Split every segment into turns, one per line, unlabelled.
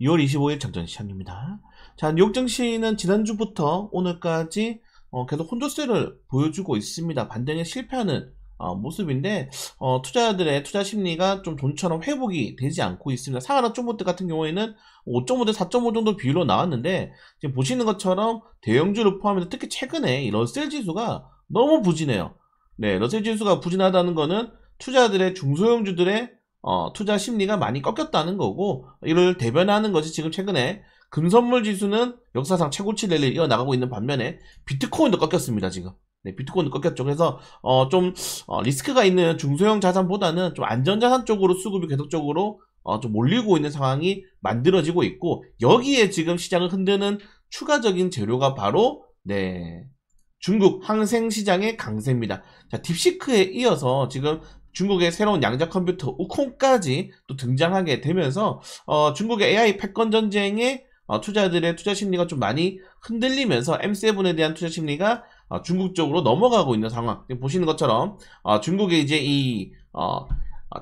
2월 25일 정전 시작입니다. 자, 뉴욕 증시는 지난주부터 오늘까지 계속 혼조세를 보여주고 있습니다. 반등에 실패하는 모습인데 투자자들의 투자 심리가 좀 돈처럼 회복이 되지 않고 있습니다. 상하나 쪼모트 같은 경우에는 5.5 대 4.5 정도 비율로 나왔는데 지금 보시는 것처럼 대형주를 포함해서 특히 최근에 이 러셀 지수가 너무 부진해요. 네, 러셀 지수가 부진하다는 거는 투자자들의 중소형주들의 투자 심리가 많이 꺾였다는 거고, 이를 대변하는 것이 지금 최근에 금선물 지수는 역사상 최고치 랠리를 이어나가고 있는 반면에 비트코인도 꺾였습니다, 지금. 네, 비트코인도 꺾였죠. 그래서 리스크가 있는 중소형 자산보다는 좀 안전자산 쪽으로 수급이 계속적으로 좀 몰리고 있는 상황이 만들어지고 있고, 여기에 지금 시장을 흔드는 추가적인 재료가 바로 중국 항생시장의 강세입니다. 자, 딥시크에 이어서 지금 중국의 새로운 양자 컴퓨터 우콩까지 또 등장하게 되면서 중국의 AI 패권 전쟁에 투자자들의 투자 심리가 좀 많이 흔들리면서 M7에 대한 투자 심리가 중국 쪽으로 넘어가고 있는 상황. 보시는 것처럼 중국의 이제 이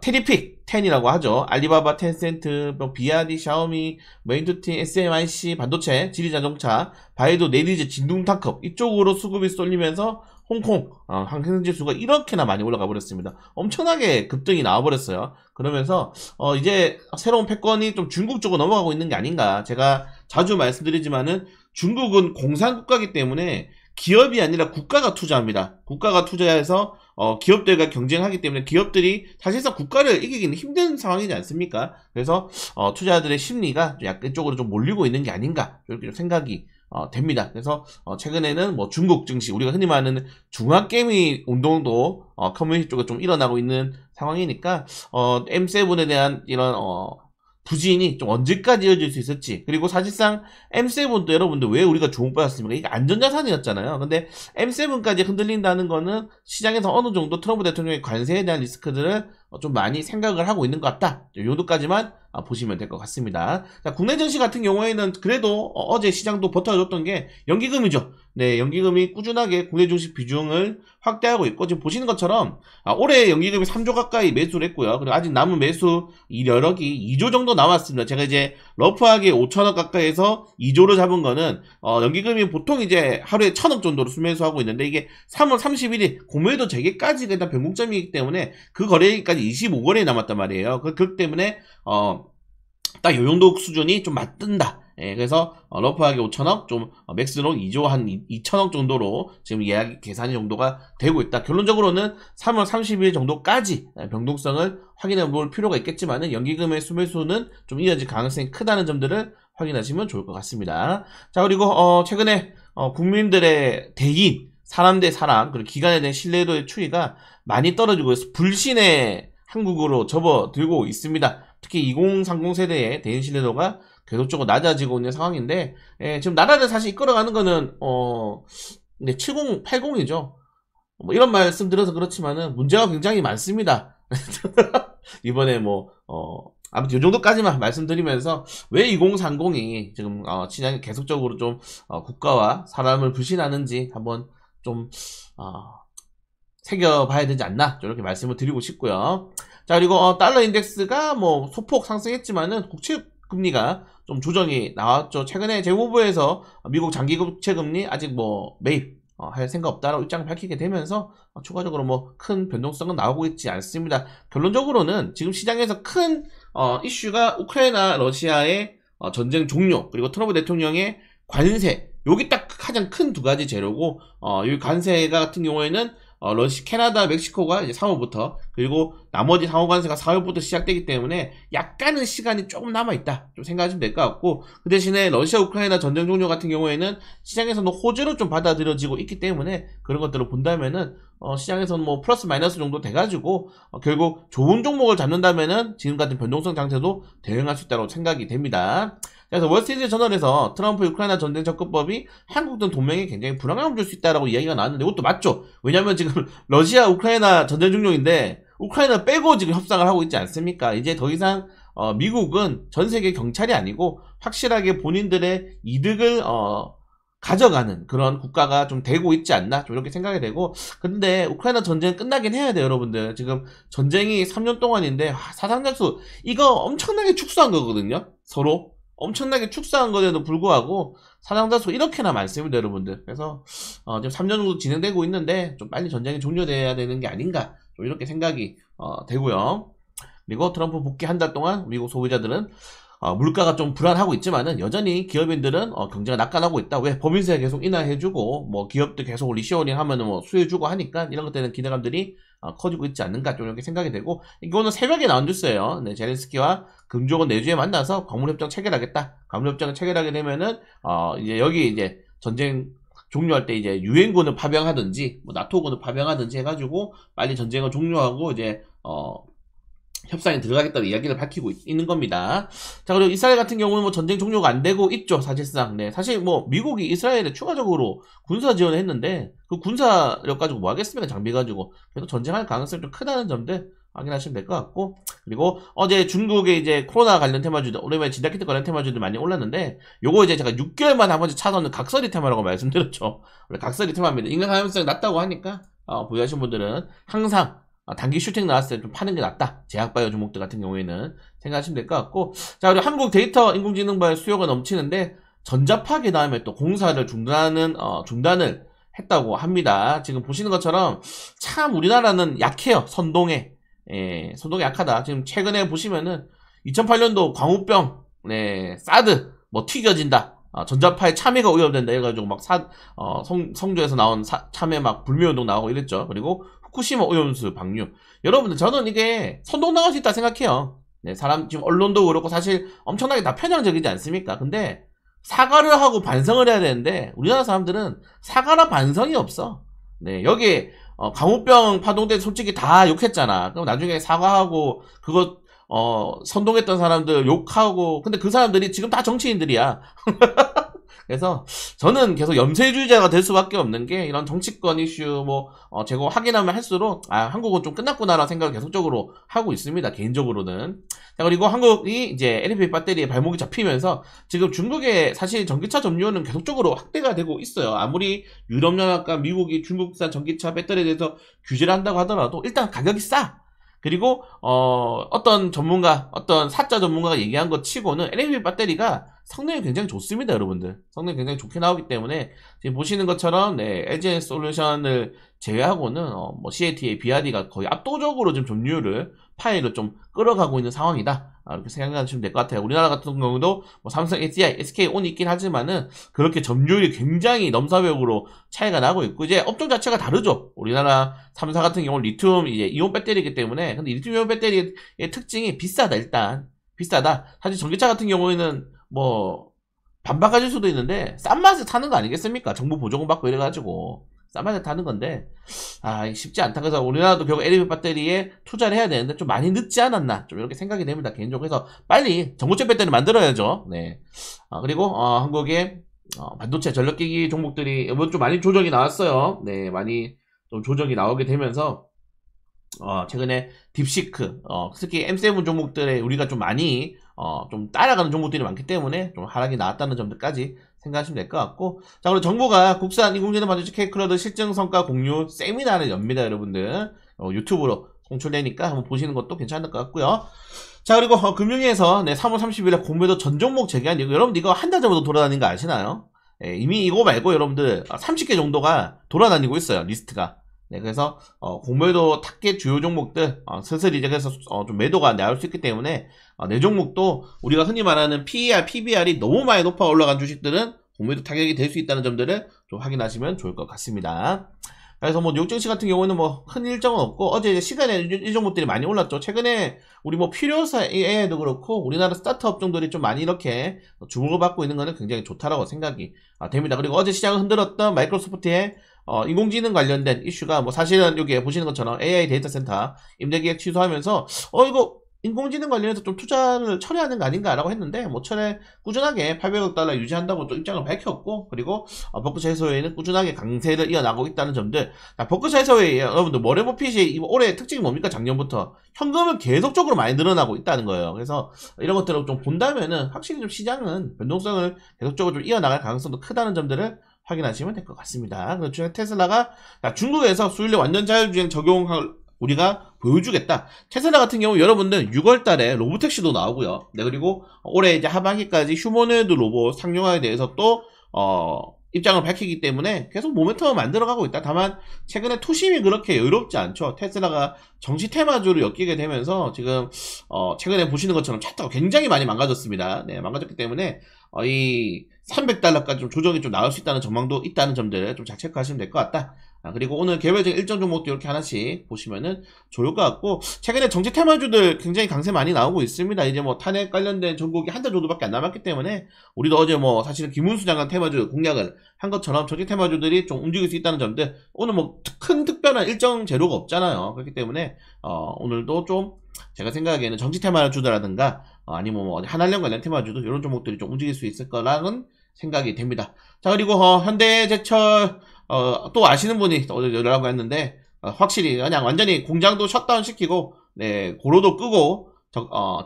테리픽 10이라고 하죠. 알리바바, 텐센트, 비아디, 샤오미, 메인투팅, SMIC, 반도체, 지리자동차, 바이두, 네디즈, 진동타컵 이쪽으로 수급이 쏠리면서 홍콩 항생지수가 이렇게나 많이 올라가 버렸습니다. 엄청나게 급등이 나와버렸어요. 그러면서 이제 새로운 패권이 좀 중국 쪽으로 넘어가고 있는 게 아닌가. 제가 자주 말씀드리지만은 중국은 공산국가이기 때문에 기업이 아니라 국가가 투자합니다. 국가가 투자해서 기업들과 경쟁하기 때문에 기업들이 사실상 국가를 이기기는 힘든 상황이지 않습니까? 그래서 투자자들의 심리가 약간 이쪽으로 좀 몰리고 있는 게 아닌가 이렇게 좀 생각이 됩니다. 그래서 최근에는 뭐 중국 증시, 우리가 흔히 말하는 중화게임이 운동도 커뮤니티 쪽에 좀 일어나고 있는 상황이니까 M7에 대한 이런 부진이 좀 언제까지 이어질 수 있을지. 그리고 사실상 M7도 여러분들 왜 우리가 주목받았습니까? 이게 안전자산이었잖아요. 근데 M7까지 흔들린다는 거는 시장에서 어느 정도 트럼프 대통령의 관세에 대한 리스크들을 좀 많이 생각을 하고 있는 것 같다. 이 정도까지만 보시면 될 것 같습니다. 자, 국내 증시 같은 경우에는 그래도 어제 시장도 버텨줬던 게 연기금이죠. 네, 연기금이 꾸준하게 국내 증시 비중을 확대하고 있고, 지금 보시는 것처럼 올해 연기금이 3조 가까이 매수를 했고요. 그리고 아직 남은 매수 여력이 2조 정도 남았습니다. 제가 이제 러프하게 5천억 가까이에서 2조를 잡은 거는 연기금이 보통 이제 하루에 1,000억 정도로 수매수하고 있는데, 이게 3월 31일 공매도 재개까지가 일단 변곡점이기 때문에 그 거래일까지 25거래에 남았단 말이에요. 그렇기 때문에 딱 요정도 수준이 좀 맞든다. 예, 그래서 러프하게 5천억, 좀 맥스로 2조 한 2천억 정도로 지금 예약 계산이 정도가 되고 있다. 결론적으로는 3월 30일 정도까지 변동성을 확인해 볼 필요가 있겠지만은 연기금의 수매수는 좀 이어질 가능성이 크다는 점들을 확인하시면 좋을 것 같습니다. 자, 그리고 최근에 국민들의 대인, 사람 대 사람, 그리고 기관에 대한 신뢰도의 추이가 많이 떨어지고 있어서 불신의 한국으로 접어들고 있습니다. 특히 2030 세대의 대인 신뢰도가 계속적으로 낮아지고 있는 상황인데, 지금 나라를 사실 이끌어가는 거는 70, 80이죠. 뭐 이런 말씀 드려서 그렇지만은 문제가 굉장히 많습니다. 이번에 아무튼 이 정도까지만 말씀드리면서 왜 2030이 지금 시장이 계속적으로 좀 국가와 사람을 불신하는지 한번 좀 새겨봐야 되지 않나 이렇게 말씀을 드리고 싶고요. 자, 그리고 달러 인덱스가 소폭 상승했지만은 국채 금리가 좀 조정이 나왔죠. 최근에 재무부에서 미국 장기 국채 금리 아직 매입 할 생각 없다라고 입장을 밝히게 되면서 추가적으로 큰 변동성은 나오고 있지 않습니다. 결론적으로는 지금 시장에서 큰 이슈가 우크라이나 러시아의 전쟁 종료, 그리고 트럼프 대통령의 관세, 여기 딱 가장 큰 두 가지 재료고, 이 관세 같은 경우에는 캐나다, 멕시코가 이제 3월부터, 그리고 나머지 상호 관세가 4월부터 시작되기 때문에 약간은 시간이 조금 남아있다 좀 생각하시면 될 것 같고, 그 대신에 러시아 우크라이나 전쟁 종료 같은 경우에는 시장에서는 호재로 좀 받아들여지고 있기 때문에 그런 것들을 본다면은 시장에서는 플러스 마이너스 정도 돼가지고 결국 좋은 종목을 잡는다면은 지금 같은 변동성 장세도 대응할 수 있다고 생각이 됩니다. 그래서 월스트리트 저널에서 트럼프 우크라이나 전쟁 접근법이 한국 등 동맹에 굉장히 불안감을 줄 수 있다라고 이야기가 나왔는데, 이것도 맞죠. 왜냐면 지금 러시아 우크라이나 전쟁 종료인데 우크라이나 빼고 지금 협상을 하고 있지 않습니까? 이제 더 이상 미국은 전 세계 경찰이 아니고 확실하게 본인들의 이득을 가져가는 그런 국가가 좀 되고 있지 않나 좀 이렇게 생각이 되고, 근데 우크라이나 전쟁 끝나긴 해야 돼요, 여러분들. 지금 전쟁이 3년 동안인데 사상자수 이거 엄청나게 축소한 거거든요, 서로. 엄청나게 축소한 것에도 불구하고 사상자 수 이렇게나 많습니다, 여러분들. 그래서 지금 3년 정도 진행되고 있는데 좀 빨리 전쟁이 종료돼야 되는 게 아닌가, 좀 이렇게 생각이 되고요. 그리고 트럼프 복귀 한 달 동안 미국 소비자들은 물가가 좀 불안하고 있지만은 여전히 기업인들은 경제가 낙관하고 있다. 왜? 법인세 계속 인하해주고 뭐 기업도 계속 리쇼어링 하면은 뭐 수혜주고 하니까 이런 것들은 기대감들이 커지고 있지 않는가, 좀 이렇게 생각이 되고, 이거는 새벽에 나온 뉴스예요. 네, 제렌스키와 금쪽은 내주에 만나서 광물협정 체결하겠다. 광물협정을 체결하게 되면은 이제 여기 이제 전쟁 종료할 때 이제 유엔군을 파병하든지 뭐 나토군을 파병하든지 해가지고 빨리 전쟁을 종료하고 이제 협상에 들어가겠다는 이야기를 밝히고 있는 겁니다. 자, 그리고 이스라엘 같은 경우는 뭐 전쟁 종료가 안 되고 있죠, 사실상. 네, 사실 뭐 미국이 이스라엘에 추가적으로 군사 지원을 했는데 그 군사력 가지고 뭐 하겠습니까? 장비 가지고. 그래도 전쟁할 가능성이 좀 크다는 점들 확인하시면 될 것 같고, 그리고 어제 중국의 이제 코로나 관련 테마주들, 오랜만에 진다키트 관련 테마주들 많이 올랐는데, 요거 이제 제가 6개월만 한 번씩 찾아오는 각설이 테마라고 말씀드렸죠. 원래 각설이 테마입니다. 인간 감염성이 낮다고 하니까 보유하신 분들은 항상 단기 슈팅 나왔을 때 좀 파는 게 낫다. 제약바이오 종목들 같은 경우에는 생각하시면 될 것 같고, 자, 그리고 한국 데이터 인공지능발 수요가 넘치는데 전자파괴 다음에 또 공사를 중단을 했다고 합니다. 지금 보시는 것처럼 참 우리나라는 약해요. 선동에 약하다. 지금 최근에 보시면은 2008년도 광우병, 사드 뭐 튀겨진다, 전자파에 참여가 위협된다 해가지고 막 성주에서 나온 참여 막 불매운동 나오고 이랬죠. 그리고 후쿠시마 오염수 방류. 여러분들, 저는 이게 선동 나갈 수 있다 생각해요. 네, 사람 지금 언론도 그렇고 사실 엄청나게 다 편향적이지 않습니까? 근데 사과를 하고 반성을 해야 되는데 우리나라 사람들은 사과나 반성이 없어. 네, 여기 광우병 파동 때 솔직히 다 욕했잖아. 그럼 나중에 사과하고 그거 선동했던 사람들 욕하고, 근데 그 사람들이 지금 다 정치인들이야. 그래서 저는 계속 염세주의자가 될 수밖에 없는 게, 이런 정치권 이슈 제거 확인하면 할수록 한국은 좀 끝났구나라는 생각을 계속적으로 하고 있습니다, 개인적으로는. 자, 그리고 한국이 이제 LFP 배터리에 발목이 잡히면서 지금 중국의 사실 전기차 점유율은 계속적으로 확대가 되고 있어요. 아무리 유럽연합과 미국이 중국산 전기차 배터리에 대해서 규제를 한다고 하더라도 일단 가격이 싸. 그리고 어떤 사짜 전문가가 얘기한 것 치고는 LFP 배터리가 성능이 굉장히 좋습니다, 여러분들. 성능이 굉장히 좋게 나오기 때문에 지금 보시는 것처럼 LG 솔루션을 제외하고는 CATA, BRD가 거의 압도적으로 지금 점유율을 파이를 좀 끌어가고 있는 상황이다, 이렇게 생각하시면 될 것 같아요. 우리나라 같은 경우도 삼성, SDI, SK온이 있긴 하지만은 그렇게 점유율이 굉장히 넘사벽으로 차이가 나고 있고, 이제 업종 자체가 다르죠. 우리나라 3사 같은 경우는 리튬 이제 이온 배터리이기 때문에, 근데 리튬 이온 배터리의 특징이 비싸다. 일단 비싸다. 사실 전기차 같은 경우에는 반박하실 수도 있는데 싼 맛에 타는 거 아니겠습니까? 정부 보조금 받고 이래가지고 싼 맛에 타는 건데 쉽지 않다. 그래서 우리나라도 결국 LFP 배터리에 투자를 해야 되는데 좀 많이 늦지 않았나, 좀 이렇게 생각이 됩니다, 개인적으로. 그래서 빨리 전고체 배터리 만들어야죠. 네. 그리고 한국의 반도체 전력기기 종목들이 이번 좀 많이 조정이 나왔어요. 네, 많이 좀 조정이 나오게 되면서 최근에 딥시크, 특히 M7 종목들에 우리가 좀 많이 좀 따라가는 종목들이 많기 때문에 좀 하락이 나왔다는 점들까지 생각하시면 될 것 같고, 자, 그리고 정부가 국산 인공지능 반도체 K클러드 실증 성과 공유 세미나를 엽니다, 여러분들. 유튜브로 송출되니까 한번 보시는 것도 괜찮을 것 같고요. 자, 그리고 금융위에서 3월 30일에 공매도 전 종목 재개한 이거, 여러분 이거 한 달 전부터 돌아다닌 거 아시나요? 이미 이거 말고 여러분들 30개 정도가 돌아다니고 있어요, 리스트가. 네, 그래서 공매도 탑계 주요 종목들 슬슬 이제 그래서 좀 매도가 나올 수 있기 때문에 내 종목도 우리가 흔히 말하는 PER, PBR이 너무 많이 높아 올라간 주식들은 공매도 타격이 될 수 있다는 점들을 좀 확인하시면 좋을 것 같습니다. 그래서 뉴욕증시 같은 경우는 큰 일정은 없고, 어제 이제 시간에 이 종목들이 많이 올랐죠. 최근에 우리 필요사에도 그렇고 우리나라 스타트업 종들이 좀 많이 이렇게 주목을 받고 있는 거는 굉장히 좋다라고 생각이 됩니다. 그리고 어제 시장을 흔들었던 마이크로소프트의 인공지능 관련된 이슈가 사실은 여기 보시는 것처럼 AI 데이터 센터 임대계약 취소하면서 이거 인공지능 관련해서 좀 투자를 철회하는 거 아닌가라고 했는데 철회 꾸준하게 800억 달러 유지한다고 또 입장을 밝혔고, 그리고 버크셔 해서웨이는 꾸준하게 강세를 이어나가고 있다는 점들. 버크셔 해서웨이 여러분들 워렌 버핏이 올해 특징이 뭡니까? 작년부터 현금은 계속적으로 많이 늘어나고 있다는 거예요. 그래서 이런 것들을 좀 본다면은 확실히 좀 시장은 변동성을 계속적으로 좀 이어나갈 가능성도 크다는 점들을 확인하시면 될 것 같습니다. 그리고 테슬라가 중국에서 수율의 완전 자율주행 적용을 우리가 보여주겠다. 테슬라 같은 경우 여러분들 6월달에 로보택시도 나오고요. 네, 그리고 올해 이제 하반기까지 휴머노이드 로봇 상용화에 대해서 또 입장을 밝히기 때문에 계속 모멘텀을 만들어가고 있다. 다만 최근에 투심이 그렇게 여유롭지 않죠. 테슬라가 정시 테마주를 엮이게 되면서 지금 최근에 보시는 것처럼 차트가 굉장히 많이 망가졌습니다. 네, 망가졌기 때문에 이 300달러까지 좀 조정이 좀 나올 수 있다는 전망도 있다는 점들을 좀 잘 체크하시면 될 것 같다. 그리고 오늘 개별적인 일정 종목도 이렇게 하나씩 보시면은 좋을 것 같고, 최근에 정치 테마주들 굉장히 강세 많이 나오고 있습니다. 이제 뭐 탄핵 관련된 종목이 한 달 정도밖에 안 남았기 때문에 우리도 어제 뭐 사실은 김문수 장관 테마주 공략을 한 것처럼 정치 테마주들이 좀 움직일 수 있다는 점들, 오늘 뭐 큰 특별한 일정 재료가 없잖아요. 그렇기 때문에 오늘도 좀 제가 생각하기에는 정치 테마주라든가 아니면 뭐 한한령 관련 테마주도 이런 종목들이 좀 움직일 수 있을 거라는 생각이 됩니다. 자, 그리고 현대제철 또 아시는 분이 어제 연락을 했는데 확실히 그냥 완전히 공장도 셧다운 시키고, 네, 고로도 끄고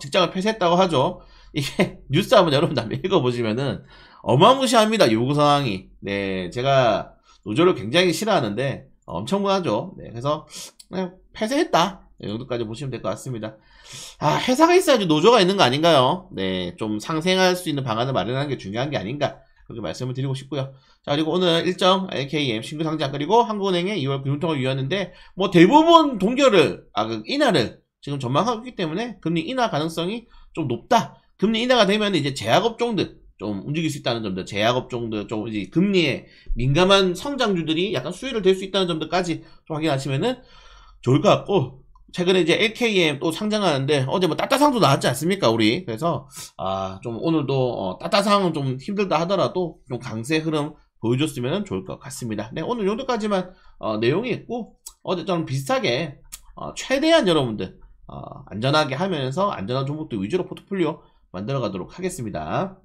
직장을 폐쇄했다고 하죠. 이게 뉴스 한번 여러분들 한번 읽어보시면은 어마무시합니다. 요구 사항이. 네, 제가 노조를 굉장히 싫어하는데 엄청나죠. 네, 그래서 그냥 폐쇄했다. 이 정도까지 보시면 될 것 같습니다. 회사가 있어야지 노조가 있는 거 아닌가요? 네, 좀 상생할 수 있는 방안을 마련하는 게 중요한 게 아닌가, 그렇게 말씀을 드리고 싶고요. 자, 그리고 오늘 일정 LKM 신규 상장, 그리고 한국은행의 2월 금융통화 유였는데 뭐 대부분 동결을 인하를 지금 전망하고 있기 때문에 금리 인하 가능성이 좀 높다. 금리 인하가 되면 이제 제약업종들 좀 움직일 수 있다는 점들, 제약업종들 좀 이제 금리에 민감한 성장주들이 약간 수혜를 될 수 있다는 점들까지 좀 확인하시면은 좋을 것 같고, 최근에 이제 LKM 또 상장하는데 어제 뭐 따따상도 나왔지 않습니까, 우리. 그래서 좀 오늘도 따따상은 좀 힘들다 하더라도 좀 강세 흐름 보여줬으면 좋을 것 같습니다. 네, 오늘 이 정도까지만 내용이 있고, 어제 좀 비슷하게 최대한 여러분들 안전하게 하면서 안전한 종목들 위주로 포트폴리오 만들어 가도록 하겠습니다.